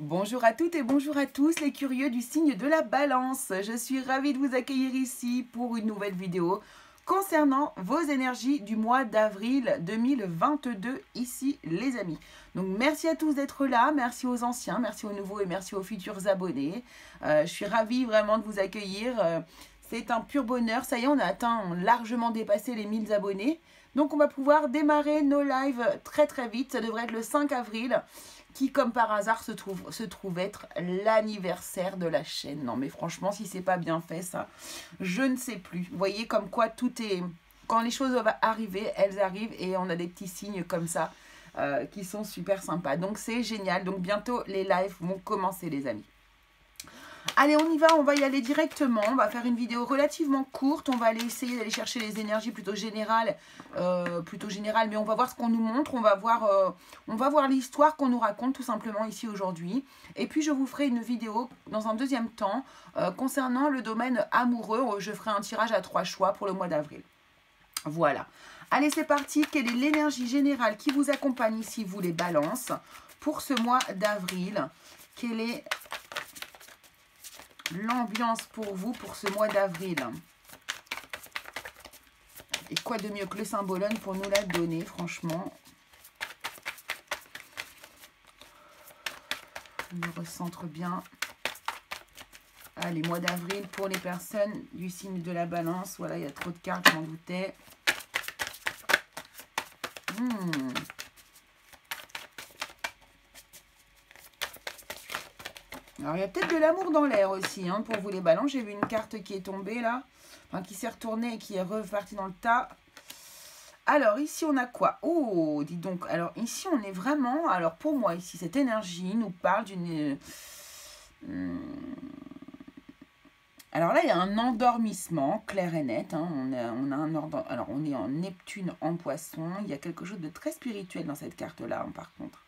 Bonjour à toutes et bonjour à tous les curieux du signe de la balance. Je suis ravie de vous accueillir ici pour une nouvelle vidéo concernant vos énergies du mois d'avril 2022 ici les amis. Donc merci à tous d'être là, merci aux anciens, merci aux nouveaux et merci aux futurs abonnés. Je suis ravie vraiment de vous accueillir. C'est un pur bonheur, ça y est on a atteint, largement dépassé les 1000 abonnés. Donc on va pouvoir démarrer nos lives très très vite, ça devrait être le 5 avril. Qui, comme par hasard, se trouve être l'anniversaire de la chaîne. Non, mais franchement, si c'est pas bien fait, ça, je ne sais plus. Vous voyez comme quoi tout est... Quand les choses doivent arriver, elles arrivent et on a des petits signes comme ça qui sont super sympas. Donc, c'est génial. Donc, bientôt, les lives vont commencer, les amis. Allez, on y va, on va y aller directement. On va faire une vidéo relativement courte. On va aller essayer d'aller chercher les énergies plutôt générales, mais on va voir ce qu'on nous montre. On va voir l'histoire qu'on nous raconte tout simplement ici aujourd'hui. Et puis, je vous ferai une vidéo dans un deuxième temps concernant le domaine amoureux. Je ferai un tirage à 3 choix pour le mois d'avril. Voilà. Allez, c'est parti. Quelle est l'énergie générale qui vous accompagne ici, vous les balances, pour ce mois d'avril? Quelle est l'ambiance pour vous pour ce mois d'avril? Et quoi de mieux que le Symbolone pour nous la donner, franchement? Je me recentre bien. Allez, mois d'avril pour les personnes du signe de la balance. Voilà, il y a trop de cartes, j'en doutais. Alors, il y a peut-être de l'amour dans l'air aussi, hein, pour vous les balances. J'ai vu une carte qui est tombée là, enfin qui s'est retournée et qui est repartie dans le tas. Alors, ici, on a quoi? Oh, dis donc. Alors, ici, on est vraiment... Alors, pour moi, ici, cette énergie nous parle d'une... Alors là, il y a un endormissement clair et net. Hein. Alors, on est en Neptune en poisson. Il y a quelque chose de très spirituel dans cette carte-là, hein, par contre.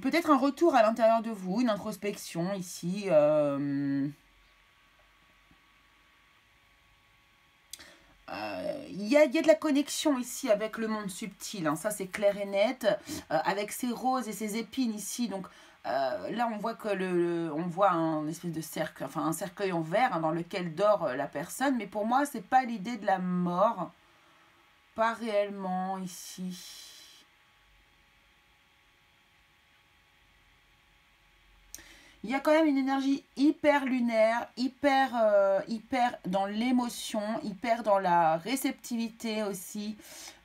Peut-être un retour à l'intérieur de vous, une introspection ici. Il y a de la connexion ici avec le monde subtil. Hein, ça, c'est clair et net. Avec ces roses et ces épines ici. Donc là, on voit que on voit un espèce de cercle, enfin un cercueil en verre hein, dans lequel dort la personne. Mais pour moi, c'est pas l'idée de la mort. Pas réellement ici. Il y a quand même une énergie hyper lunaire, hyper dans l'émotion, hyper dans la réceptivité aussi,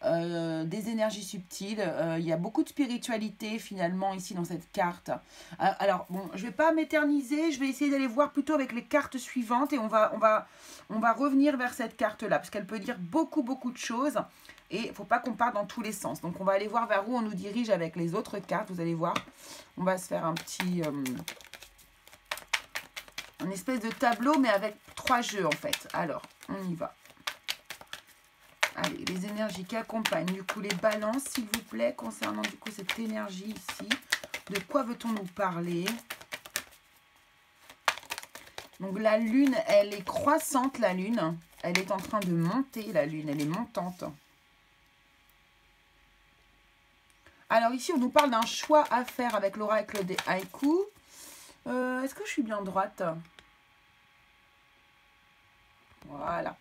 des énergies subtiles. Il y a beaucoup de spiritualité finalement ici dans cette carte. Alors bon, je ne vais pas m'éterniser, je vais essayer d'aller voir plutôt avec les cartes suivantes et on va revenir vers cette carte-là parce qu'elle peut dire beaucoup de choses. Et il ne faut pas qu'on parte dans tous les sens. Donc on va aller voir vers où on nous dirige avec les autres cartes, vous allez voir. On va se faire un petit... une espèce de tableau, mais avec 3 jeux, en fait. Alors, on y va. Allez, les énergies qui accompagnent, du coup, les balances, s'il vous plaît, concernant, du coup, cette énergie ici. De quoi veut-on nous parler? Donc, la lune, elle est croissante, la lune. Elle est en train de monter, la lune. Elle est montante. Alors, ici, on nous parle d'un choix à faire avec l'oracle des haïkus. Est-ce que je suis bien droite? Voilà.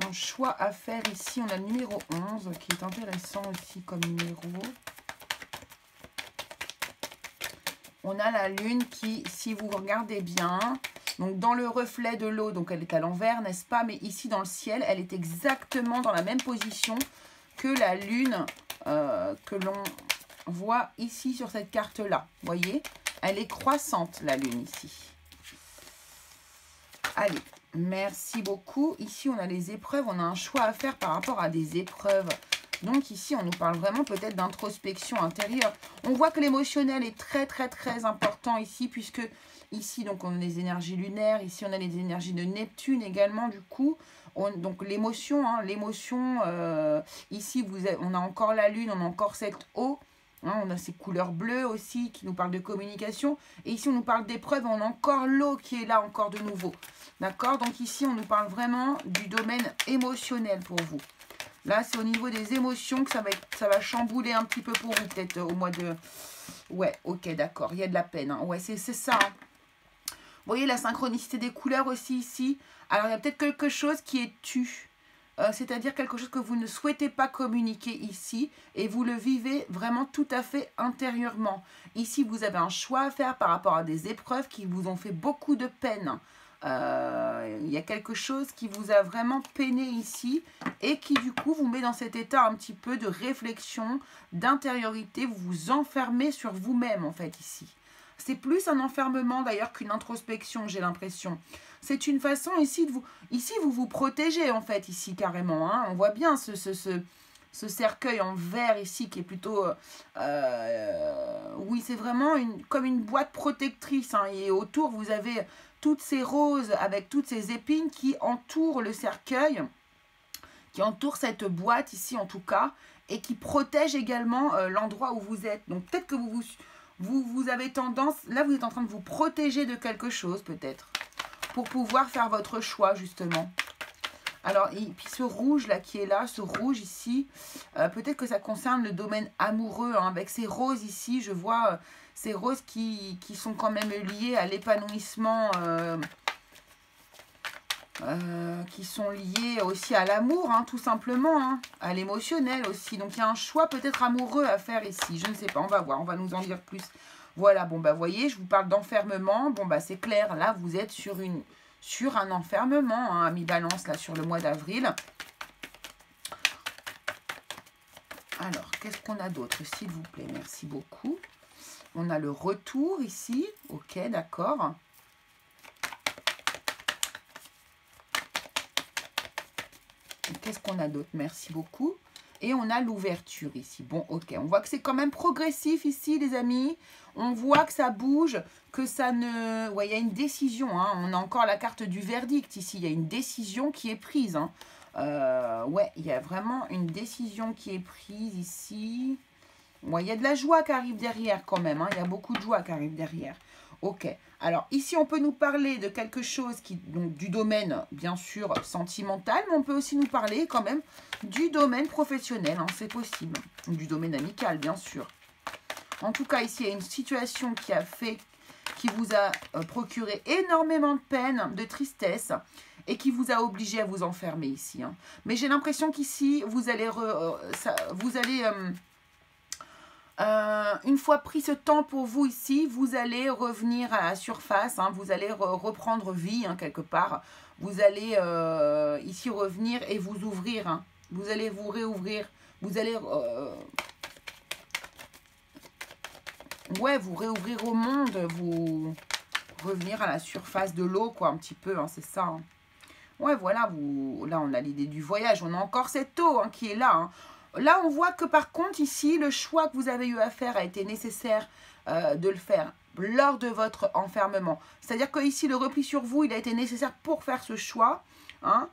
Un choix à faire ici. On a le numéro 11 qui est intéressant aussi comme numéro. On a la lune qui, si vous regardez bien, donc dans le reflet de l'eau, donc elle est à l'envers, n'est-ce pas? Mais ici dans le ciel, elle est exactement dans la même position que la lune que l'on voit ici sur cette carte-là. Vous voyez? Elle est croissante, la lune, ici. Allez, merci beaucoup. Ici, on a les épreuves. On a un choix à faire par rapport à des épreuves. Donc, ici, on nous parle vraiment peut-être d'introspection intérieure. On voit que l'émotionnel est très important ici, puisque ici, donc, on a les énergies lunaires. Ici, on a les énergies de Neptune également, du coup. Donc, l'émotion, hein, ici, on a encore la lune, on a encore cette eau. Hein, on a ces couleurs bleues aussi qui nous parlent de communication. Et ici, on nous parle d'épreuves. On a encore l'eau qui est là, encore de nouveau. D'accord? Donc ici, on nous parle vraiment du domaine émotionnel pour vous. Là, c'est au niveau des émotions que ça va chambouler un petit peu pour vous, peut-être au mois Ouais, ok, d'accord. Il y a de la peine. Hein. Ouais, c'est ça. Hein. Vous voyez la synchronicité des couleurs aussi ici. Alors, il y a peut-être quelque chose qui est tu. C'est-à-dire quelque chose que vous ne souhaitez pas communiquer ici. Et vous le vivez vraiment tout à fait intérieurement. Ici, vous avez un choix à faire par rapport à des épreuves qui vous ont fait beaucoup de peine. Il y a quelque chose qui vous a vraiment peiné ici et qui du coup vous met dans cet état un petit peu de réflexion, d'intériorité. Vous vous enfermez sur vous-même en fait ici. C'est plus un enfermement d'ailleurs qu'une introspection, j'ai l'impression. C'est une façon ici de vous... Ici vous vous protégez en fait ici carrément. Hein. On voit bien ce cercueil en verre ici qui est plutôt... oui, c'est vraiment comme une boîte protectrice. Hein, et autour vous avez... toutes ces roses avec toutes ces épines qui entourent le cercueil, qui entourent cette boîte ici en tout cas, et qui protègent également l'endroit où vous êtes. Donc peut-être que vous avez tendance, là vous êtes en train de vous protéger de quelque chose peut-être, pour pouvoir faire votre choix justement. Alors, et puis ce rouge là qui est là, ce rouge ici, peut-être que ça concerne le domaine amoureux, hein, avec ces roses ici, je vois... ces roses qui sont quand même liées à l'épanouissement, qui sont liées aussi à l'amour, hein, tout simplement, hein, à l'émotionnel aussi. Donc, il y a un choix peut-être amoureux à faire ici. Je ne sais pas, on va voir, on va nous en dire plus. Voilà, bon, bah, vous voyez, je vous parle d'enfermement. Bon, bah, c'est clair, là, vous êtes sur un enfermement, hein, ami Balance, là, sur le mois d'avril. Alors, qu'est-ce qu'on a d'autre, s'il vous plaît? Merci beaucoup. On a le retour ici. Ok, d'accord. Qu'est-ce qu'on a d'autre? Merci beaucoup. Et on a l'ouverture ici. Bon, ok. On voit que c'est quand même progressif ici, les amis. On voit que ça bouge, que ça ne... Ouais, il y a une décision. Hein. On a encore la carte du verdict ici. Il y a une décision qui est prise. Hein. Ouais, il y a vraiment une décision qui est prise ici. Ouais, il y a de la joie qui arrive derrière quand même. Hein. Il y a beaucoup de joie qui arrive derrière. Ok. Alors, ici, on peut nous parler de quelque chose qui, donc, du domaine, bien sûr, sentimental, mais on peut aussi nous parler quand même du domaine professionnel. Hein, c'est possible. Du domaine amical, bien sûr. En tout cas, ici, il y a une situation qui vous a procuré énormément de peine, de tristesse, et qui vous a obligé à vous enfermer ici. Hein. Mais j'ai l'impression qu'ici, vous allez... une fois pris ce temps pour vous ici, vous allez revenir à la surface, hein, vous allez reprendre vie hein, quelque part. Vous allez ici revenir et vous ouvrir. Hein. Vous allez vous réouvrir. Vous allez ouais, vous réouvrir au monde. Vous revenir à la surface de l'eau, quoi, un petit peu. Hein, c'est ça. Hein. Ouais, voilà. Là, on a l'idée du voyage. On a encore cette eau hein, qui est là. Hein. Là, on voit que par contre, ici, le choix que vous avez eu à faire a été nécessaire de le faire lors de votre enfermement. C'est-à-dire que ici, le repli sur vous, il a été nécessaire pour faire ce choix. Hein,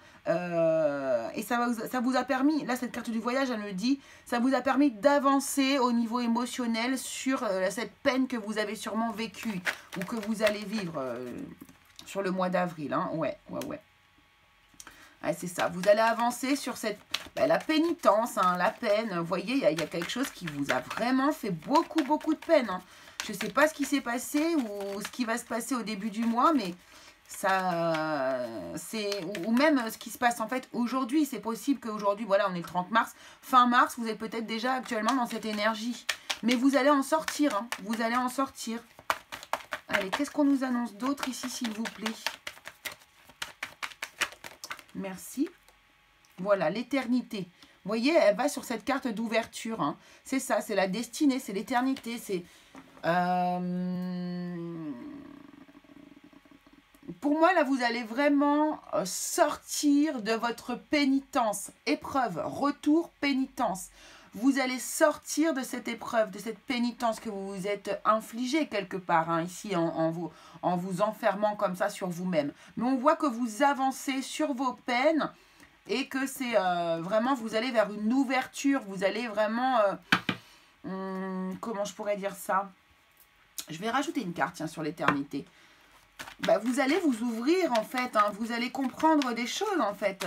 et ça vous a permis, là, cette carte du voyage, elle me dit, ça vous a permis d'avancer au niveau émotionnel sur cette peine que vous avez sûrement vécue ou que vous allez vivre sur le mois d'avril. Hein. Ouais. Ouais, c'est ça, vous allez avancer sur la pénitence, hein, la peine. Vous voyez, il y a quelque chose qui vous a vraiment fait beaucoup de peine. Hein. Je ne sais pas ce qui s'est passé ou ce qui va se passer au début du mois, mais ça, ou même ce qui se passe en fait aujourd'hui. C'est possible qu'aujourd'hui, voilà, on est le 30 mars, fin mars, vous êtes peut-être déjà actuellement dans cette énergie. Mais vous allez en sortir, hein, vous allez en sortir. Allez, qu'est-ce qu'on nous annonce d'autre ici, s'il vous plaît ? Merci. Voilà, l'éternité. Vous voyez, elle va sur cette carte d'ouverture. Hein. C'est ça, c'est la destinée, c'est l'éternité. C'est pour moi, là, vous allez vraiment sortir de votre pénitence. Épreuve, retour, pénitence. Vous allez sortir de cette épreuve, de cette pénitence que vous vous êtes infligée quelque part, hein, ici, en vous enfermant comme ça sur vous-même. Mais on voit que vous avancez sur vos peines et que c'est vraiment, vous allez vers une ouverture. Vous allez vraiment, comment je pourrais dire ça? Je vais rajouter une carte, tiens, sur l'éternité. Bah, vous allez vous ouvrir en fait, hein, vous allez comprendre des choses en fait,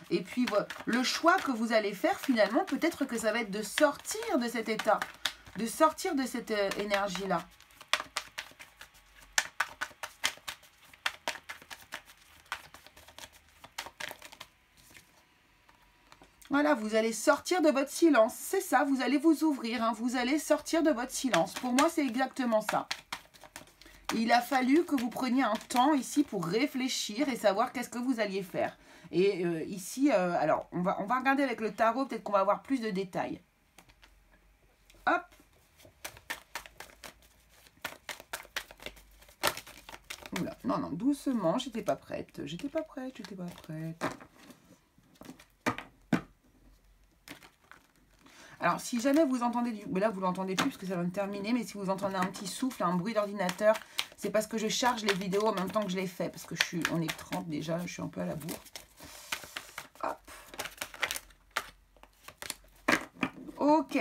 et puis le choix que vous allez faire finalement, peut-être que ça va être de sortir de cet état, de sortir de cette énergie-là. Voilà, vous allez sortir de votre silence. C'est ça, vous allez vous ouvrir. Hein, vous allez sortir de votre silence. Pour moi, c'est exactement ça. Il a fallu que vous preniez un temps ici pour réfléchir et savoir qu'est-ce que vous alliez faire. Et ici, alors, on va regarder avec le tarot, peut-être qu'on va avoir plus de détails. Hop. Oula, non, non, doucement, j'étais pas prête. J'étais pas prête. Alors, si jamais vous entendez du... Mais là, vous ne l'entendez plus parce que ça va me terminer. Mais si vous entendez un petit souffle, un bruit d'ordinateur, c'est parce que je charge les vidéos en même temps que je les fais. Parce que on est 30 déjà, je suis un peu à la bourre. Hop. Ok.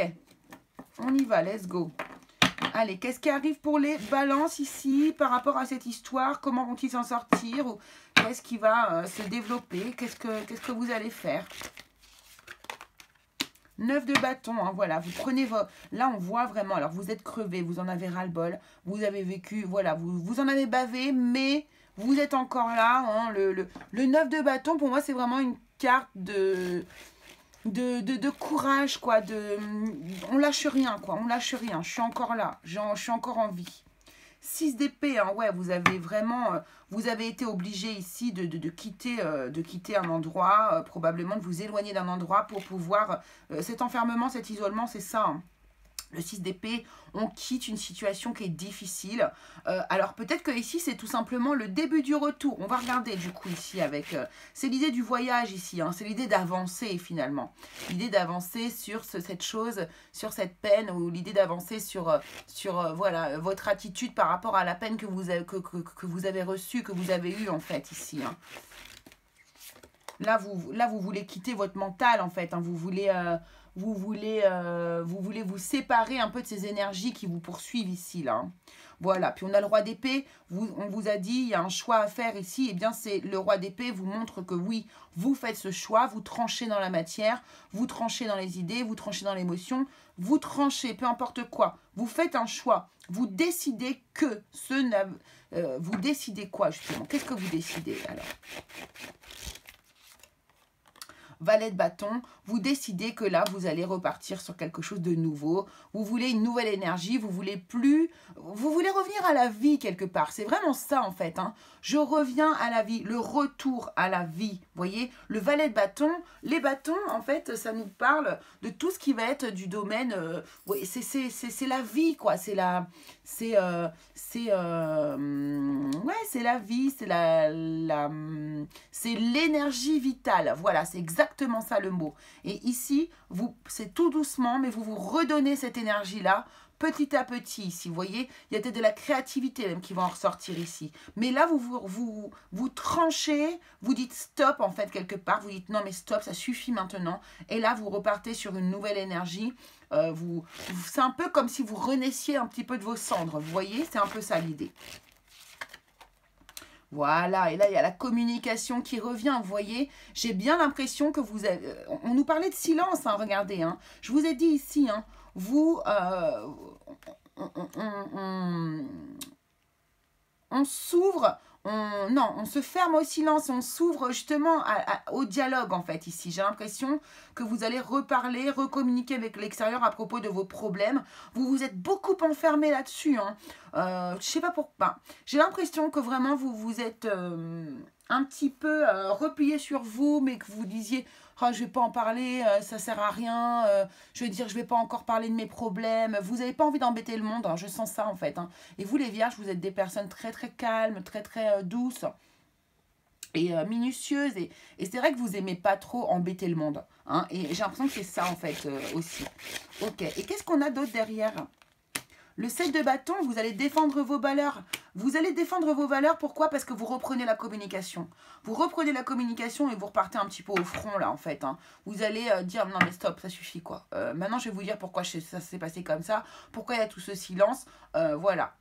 On y va, let's go. Allez, qu'est-ce qui arrive pour les balances ici par rapport à cette histoire? Comment vont-ils s'en sortir? Qu'est-ce qui va se développer? Qu'est-ce que vous allez faire? 9 de bâton, hein, voilà, vous prenez vos... Là, on voit vraiment, alors vous êtes crevé, vous en avez ras-le-bol, vous avez vécu, voilà, vous en avez bavé, mais vous êtes encore là. Hein, le 9 de bâton, pour moi, c'est vraiment une carte de courage, quoi, on lâche rien, quoi, on lâche rien, je suis encore là, je suis encore en vie. 6 d'épée, hein, ouais, vous avez vraiment, vous avez été obligé ici de quitter un endroit, probablement de vous éloigner d'un endroit pour pouvoir, cet enfermement, cet isolement, c'est ça, hein. Le 6 d'épée, on quitte une situation qui est difficile. Alors peut-être que ici, c'est tout simplement le début du retour. On va regarder du coup ici avec... c'est l'idée du voyage ici, hein, c'est l'idée d'avancer finalement. L'idée d'avancer sur cette chose, sur cette peine, ou l'idée d'avancer sur voilà, votre attitude par rapport à la peine que vous avez reçue, que vous avez eue en fait ici. Hein. Là, vous voulez quitter votre mental en fait, hein, vous voulez vous séparer un peu de ces énergies qui vous poursuivent ici, là. Hein. Voilà, puis on a le roi d'épée, on vous a dit, il y a un choix à faire ici, et bien c'est le roi d'épée vous montre que oui, vous faites ce choix, vous tranchez dans la matière, vous tranchez dans les idées, vous tranchez dans l'émotion, vous tranchez, peu importe quoi, vous faites un choix, vous décidez que vous décidez quoi justement, qu'est-ce que vous décidez alors? Valet de bâton, vous décidez que là, vous allez repartir sur quelque chose de nouveau. Vous voulez une nouvelle énergie, vous voulez revenir à la vie quelque part. C'est vraiment ça en fait. Hein. Je reviens à la vie, le retour à la vie. Vous voyez, le valet de bâton, les bâtons, en fait, ça nous parle de tout ce qui va être du domaine. Oui, c'est la vie, quoi. C'est la vie, c'est l'énergie vitale. Voilà, c'est exactement ça le mot. Et ici, c'est tout doucement, mais vous redonnez cette énergie-là petit à petit ici. Vous voyez, il y a peut-être de la créativité même qui va en ressortir ici. Mais là, vous tranchez, vous dites stop en fait quelque part. Vous dites non mais stop, ça suffit maintenant. Et là, vous repartez sur une nouvelle énergie. C'est un peu comme si vous renaissiez un petit peu de vos cendres. Vous voyez, c'est un peu ça l'idée. Voilà, et là, il y a la communication qui revient, vous voyez. J'ai bien l'impression que vous avez... On nous parlait de silence, hein, regardez. Hein. Je vous ai dit ici, hein, on s'ouvre, on se ferme au silence, on s'ouvre justement au dialogue en fait ici. J'ai l'impression que vous allez reparler, recommuniquer avec l'extérieur à propos de vos problèmes. Vous vous êtes beaucoup enfermé là-dessus. Hein. Je sais pas pourquoi. J'ai l'impression que vraiment vous êtes un petit peu replié sur vous, mais que vous disiez... Oh, je ne vais pas en parler, ça ne sert à rien, je veux dire, je ne vais pas encore parler de mes problèmes. Vous n'avez pas envie d'embêter le monde, hein, je sens ça en fait. Hein. Et vous les vierges, vous êtes des personnes très très calmes, très très douces et minutieuses. Et c'est vrai que vous n'aimez pas trop embêter le monde. Hein, et j'ai l'impression que c'est ça en fait aussi. Ok, et qu'est-ce qu'on a d'autre derrière ? Le 7 de bâton, vous allez défendre vos valeurs. Vous allez défendre vos valeurs, pourquoi? Parce que vous reprenez la communication. Vous reprenez la communication et vous repartez un petit peu au front, là, en fait. Hein. Vous allez dire, non, mais stop, ça suffit, quoi. Maintenant, je vais vous dire pourquoi ça s'est passé comme ça, pourquoi il y a tout ce silence. Voilà.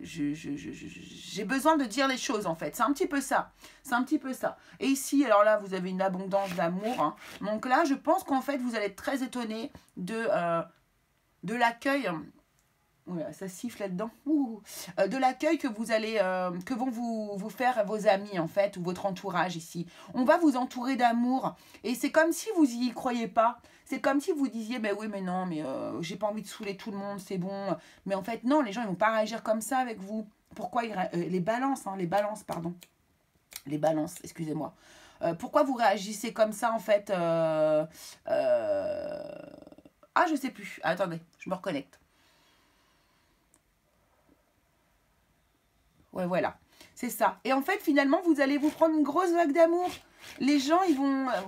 J'ai besoin de dire les choses, en fait. C'est un petit peu ça. C'est un petit peu ça. Et ici, alors là, vous avez une abondance d'amour. Hein. Donc là, je pense qu'en fait, vous allez être très étonné de... de l'accueil. Voilà, ça siffle là-dedans. De l'accueil que vous allez, que vont vous faire vos amis en fait, ou votre entourage ici. On va vous entourer d'amour. Et c'est comme si vous y croyez pas. C'est comme si vous disiez, mais oui, mais non, mais j'ai pas envie de saouler tout le monde, c'est bon. Mais en fait, non, les gens, ils vont pas réagir comme ça avec vous. Pourquoi les balances, hein, les balances, pardon. Les balances, excusez-moi. Pourquoi vous réagissez comme ça, en fait Ah, je sais plus. Attendez, je me reconnecte. Ouais, voilà. C'est ça. Et en fait, finalement, vous allez vous prendre une grosse vague d'amour. Les gens,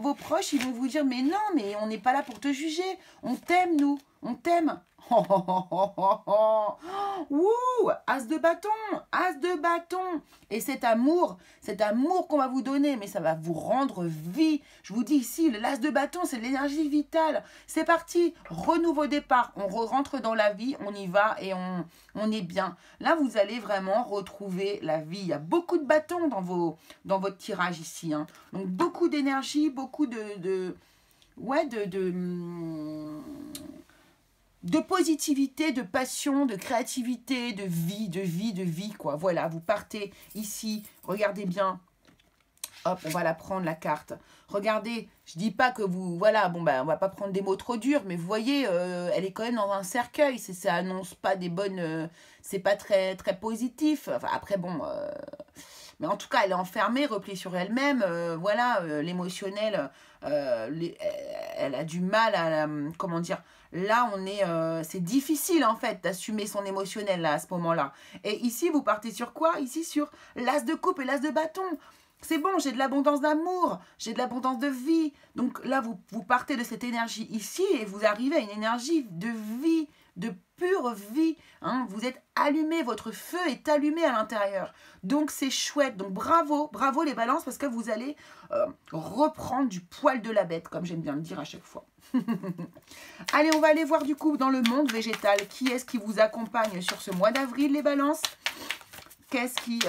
vos proches, ils vont vous dire, mais non, mais on n'est pas là pour te juger. On t'aime, nous. On t'aime. Oh, oh, oh, oh, oh, oh. Wouh, as de bâton, as de bâton. Et cet amour qu'on va vous donner, mais ça va vous rendre vie. Je vous dis ici, l'as de bâton, c'est de l'énergie vitale. C'est parti, renouveau départ. On rentre dans la vie, on y va et on est bien. Là, vous allez vraiment retrouver la vie. Il y a beaucoup de bâtons dans votre tirage ici. Hein. Donc, beaucoup d'énergie, beaucoup de positivité, de passion, de créativité, de vie, quoi. Voilà, vous partez ici, regardez bien. Hop, on va la prendre, la carte. Regardez, je dis pas que vous... Voilà, bon, ben, on va pas prendre des mots trop durs, mais vous voyez, elle est quand même dans un cercueil. Ça annonce pas des bonnes... c'est pas très, très positif. Enfin, après, bon... mais en tout cas, elle est enfermée, repliée sur elle-même. Voilà, l'émotionnel, elle a du mal à... comment dire... Là, c'est difficile, en fait, d'assumer son émotionnel, là, à ce moment-là. Et ici, vous partez sur quoi? Ici, sur l'as de coupe et l'as de bâton. C'est bon, j'ai de l'abondance d'amour, j'ai de l'abondance de vie. Donc là, vous partez de cette énergie ici et vous arrivez à une énergie de vie, de pure vie. Hein. Vous êtes allumé, votre feu est allumé à l'intérieur. Donc c'est chouette. Donc bravo, bravo les balances parce que vous allez reprendre du poil de la bête, comme j'aime bien le dire à chaque fois. Allez, on va aller voir du coup dans le monde végétal. Qui est-ce qui vous accompagne sur ce mois d'avril, les balances? Qu'est-ce qui...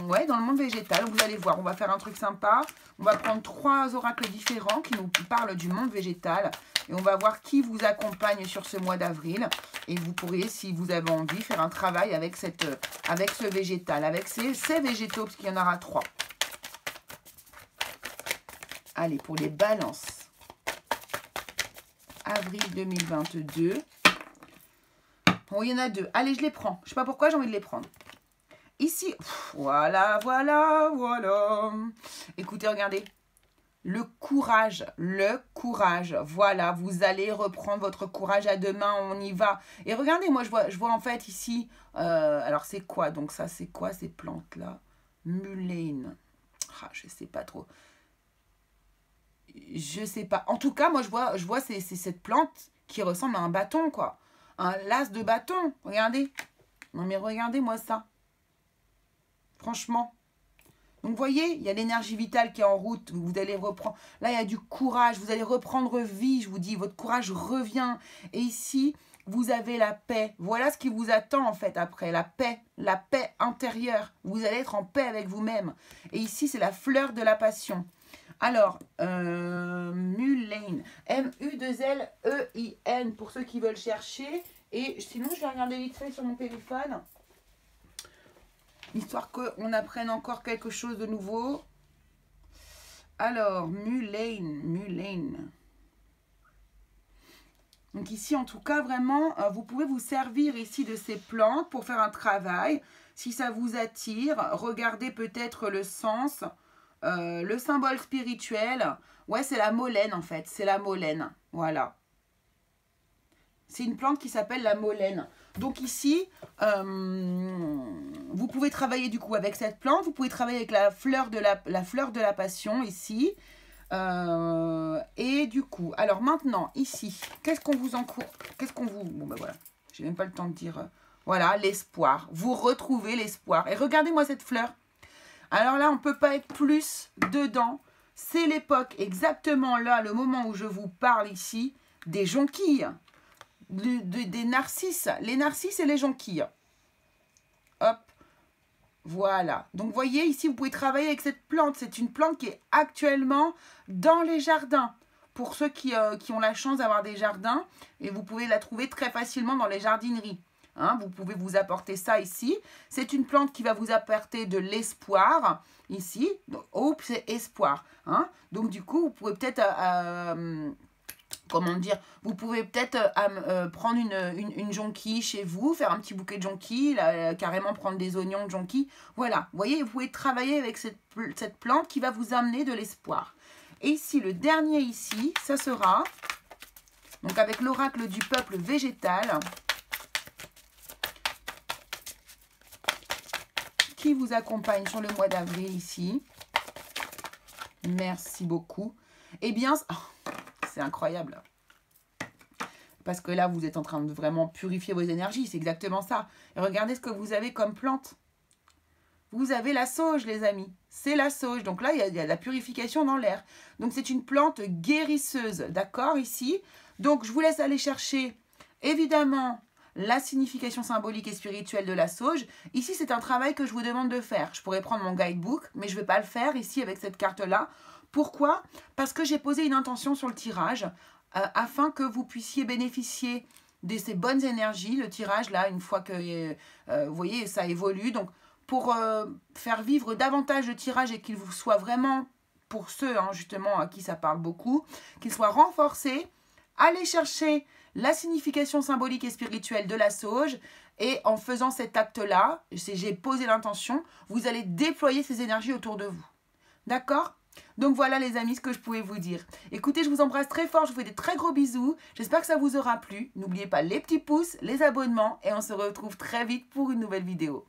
ouais, dans le monde végétal, vous allez voir, on va faire un truc sympa. On va prendre 3 oracles différents qui nous parlent du monde végétal. Et on va voir qui vous accompagne sur ce mois d'avril. Et vous pourriez, si vous avez envie, faire un travail avec ce végétal, avec ces végétaux, parce qu'il y en aura 3. Allez, pour les balances. Avril 2022. Bon, il y en a 2. Allez, je les prends. Je ne sais pas pourquoi j'ai envie de les prendre. Ici, voilà, voilà, voilà. Écoutez, regardez. Le courage, voilà, vous allez reprendre votre courage à deux mains, on y va. Et regardez, moi, je vois en fait ici, alors c'est quoi? Donc ça, c'est quoi ces plantes-là? Mullein. Ah, je sais pas trop. Je sais pas. En tout cas, moi, je vois c'est cette plante qui ressemble à un bâton, quoi. Un las de bâton, regardez. Non, mais regardez-moi ça. Franchement. Donc, vous voyez, il y a l'énergie vitale qui est en route. Vous allez reprendre... Là, il y a du courage. Vous allez reprendre vie, je vous dis. Votre courage revient. Et ici, vous avez la paix. Voilà ce qui vous attend, en fait, après. La paix intérieure. Vous allez être en paix avec vous-même. Et ici, c'est la fleur de la passion. Alors, Mullein. M-U-2-L-E-I-N, pour ceux qui veulent chercher. Et sinon, je vais regarder vite fait sur mon téléphone. Histoire qu'on apprenne encore quelque chose de nouveau. Alors, Mullein. Donc ici, en tout cas, vraiment, vous pouvez vous servir ici de ces plantes pour faire un travail. Si ça vous attire, regardez peut-être le sens, le symbole spirituel. Ouais, c'est la molène en fait, c'est la molène. Voilà. C'est une plante qui s'appelle la molène. Donc ici, vous pouvez travailler du coup avec cette plante. Vous pouvez travailler avec la fleur de la passion ici. Et du coup, alors maintenant, ici, qu'est-ce qu'on vous encourage? Bon ben voilà, j'ai même pas le temps de dire. Voilà, l'espoir. Vous retrouvez l'espoir. Et regardez-moi cette fleur. Alors là, on ne peut pas être plus dedans. C'est l'époque, exactement là, le moment où je vous parle ici, des jonquilles. Des narcisses, les narcisses et les jonquilles. Hop, voilà. Donc, vous voyez, ici, vous pouvez travailler avec cette plante. C'est une plante qui est actuellement dans les jardins. pour ceux qui ont la chance d'avoir des jardins, et vous pouvez la trouver très facilement dans les jardineries. Hein, vous pouvez vous apporter ça ici. C'est une plante qui va vous apporter de l'espoir ici. Hope, c'est espoir. Hein. Donc du coup, vous pouvez peut-être, comment dire, vous pouvez peut-être prendre une jonquille chez vous, faire un petit bouquet de jonquilles, carrément prendre des oignons de jonquilles. Voilà, vous voyez, vous pouvez travailler avec cette plante qui va vous amener de l'espoir. Et ici, le dernier ici, ça sera, donc avec l'oracle du peuple végétal, qui vous accompagne sur le mois d'avril ici. Merci beaucoup. Eh bien, oh, c'est incroyable. Parce que là, vous êtes en train de vraiment purifier vos énergies. C'est exactement ça. Et regardez ce que vous avez comme plante. Vous avez la sauge, les amis. C'est la sauge. Donc là, il y a de la purification dans l'air. Donc, c'est une plante guérisseuse. D'accord, ici. Donc, je vous laisse aller chercher, évidemment, la signification symbolique et spirituelle de la sauge. Ici, c'est un travail que je vous demande de faire. Je pourrais prendre mon guidebook, mais je ne vais pas le faire ici avec cette carte-là. Pourquoi? Parce que j'ai posé une intention sur le tirage afin que vous puissiez bénéficier de ces bonnes énergies. Le tirage, là, une fois que, vous voyez, ça évolue. Donc, pour faire vivre davantage de tirage et qu'il vous soit vraiment, pour ceux, hein, justement, à qui ça parle beaucoup, qu'il soit renforcé, allez chercher la signification symbolique et spirituelle de la sauge, et en faisant cet acte-là, j'ai posé l'intention, vous allez déployer ces énergies autour de vous. D'accord? Donc voilà les amis ce que je pouvais vous dire. Écoutez, je vous embrasse très fort, je vous fais des très gros bisous. J'espère que ça vous aura plu. N'oubliez pas les petits pouces, les abonnements, et on se retrouve très vite pour une nouvelle vidéo.